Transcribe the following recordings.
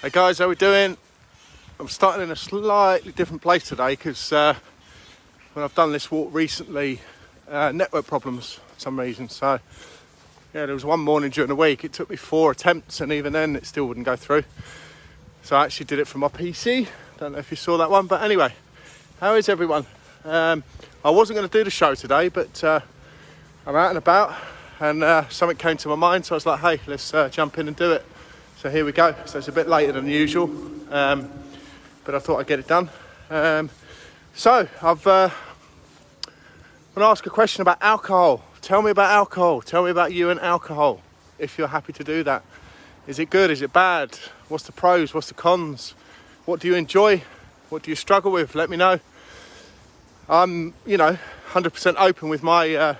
Hey guys, how we doing? I'm starting in a slightly different place today because when I've done this walk recently, network problems for some reason. So yeah, there was one morning during the week, it took me 4 attempts and even then it still wouldn't go through. So I actually did it from my PC. Don't know if you saw that one, but anyway, how is everyone? I wasn't going to do the show today, but I'm out and about and something came to my mind, so I was like, hey, let's jump in and do it. So here we go. So it's a bit later than usual, but I thought I'd get it done. So I've going to ask a question about alcohol. Tell me about alcohol. Tell me about you and alcohol, if you're happy to do that. Is it good? Is it bad? What's the pros? What's the cons? What do you enjoy? What do you struggle with? Let me know. I'm, 100% open with my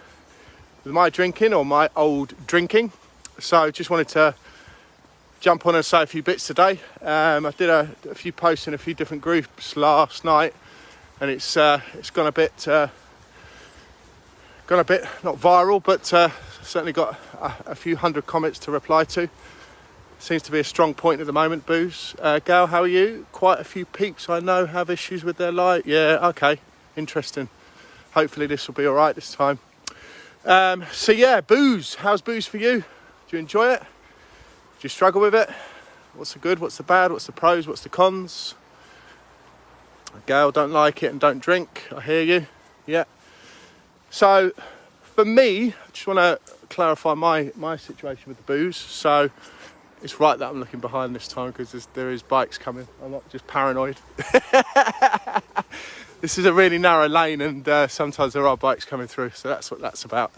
drinking or my old drinking. So just wanted to jump on and say a few bits today. I did a few posts in a few different groups last night, and it's gone a bit not viral, but certainly got a few hundred comments to reply to. Seems to be a strong point at the moment. Booze. Gal, how are you? Quite a few peeps I know have issues with their light. Yeah, okay, interesting. Hopefully this will be all right this time. So yeah, booze. How's booze for you? Do you enjoy it? Do you struggle with it? What's the good? What's the bad? What's the pros? What's the cons? Gail, don't like it and don't drink. I hear you. Yeah. So for me, I just want to clarify my situation with the booze. So it's right that I'm looking behind this time because there is bikes coming. I'm not just paranoid. This is a really narrow lane and sometimes there are bikes coming through. So that's what that's about.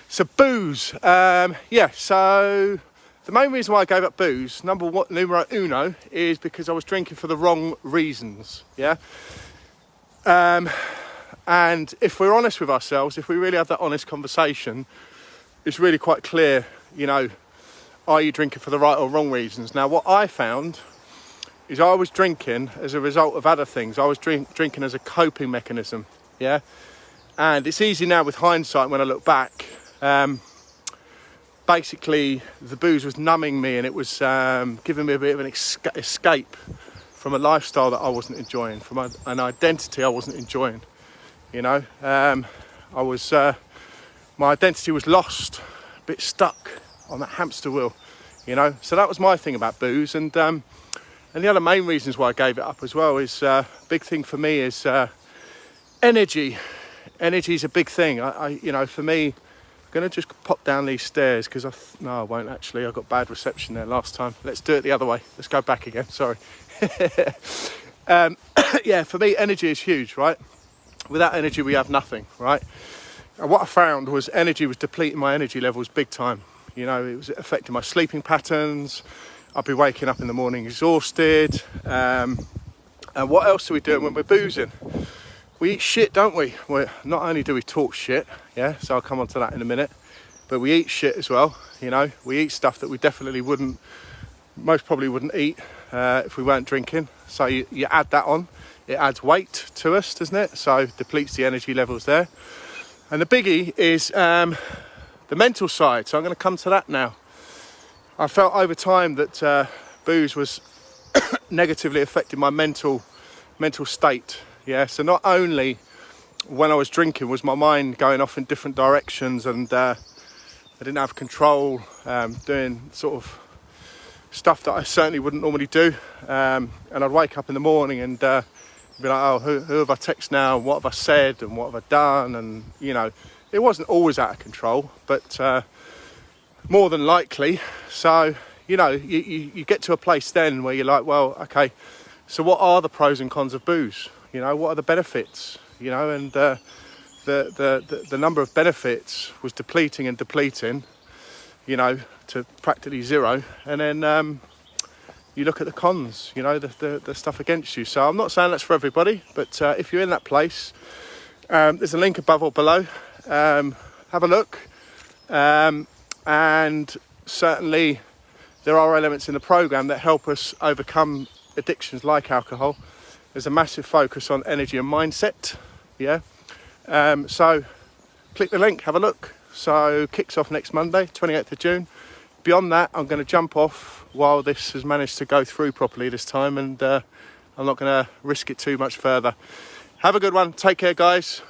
So booze. So the main reason why I gave up booze, numero uno, is because I was drinking for the wrong reasons, yeah? And if we're honest with ourselves, if we really have that honest conversation, it's really quite clear, are you drinking for the right or wrong reasons? Now, what I found is I was drinking as a result of other things. I was drinking as a coping mechanism, yeah? And it's easy now with hindsight when I look back. Basically, the booze was numbing me and it was giving me a bit of an escape from a lifestyle that I wasn't enjoying, from an identity I wasn't enjoying. My identity was lost, a bit stuck on that hamster wheel. So that was my thing about booze. And the other main reasons why I gave it up as well is big thing for me is energy. Energy is a big thing. For me. I'm going to just pop down these stairs because no, I won't actually. I got bad reception there last time. Let's do it the other way. Let's go back again. Sorry. Yeah, for me, energy is huge, right? Without energy, we have nothing, right? And what I found was energy was depleting my energy levels big time. It was affecting my sleeping patterns. I'd be waking up in the morning exhausted. And what else are we doing when we're boozing? We eat shit, don't we? Not only do we talk shit, yeah, so I'll come on to that in a minute, but we eat shit as well, We eat stuff that we definitely most probably wouldn't eat if we weren't drinking. So you add that on, it adds weight to us, doesn't it? So depletes the energy levels there. And the biggie is the mental side, so I'm going to come to that now. I felt over time that booze was negatively affecting my mental state. Yeah, so not only when I was drinking was my mind going off in different directions and I didn't have control, doing sort of stuff that I certainly wouldn't normally do. And I'd wake up in the morning and be like, oh, who have I texted now? What have I said? And what have I done? And, it wasn't always out of control, but more than likely. So, you get to a place then where you're like, well, okay, so what are the pros and cons of booze? What are the benefits? And the number of benefits was depleting, to practically zero. And then you look at the cons, the stuff against you. So I'm not saying that's for everybody, but if you're in that place, there's a link above or below. Have a look. And certainly there are elements in the program that help us overcome addictions like alcohol. There's a massive focus on energy and mindset, yeah. So click the link, have a look. So kicks off next Monday, 28th of June. Beyond that, I'm going to jump off while this has managed to go through properly this time, and I'm not going to risk it too much further. Have a good one. Take care, guys.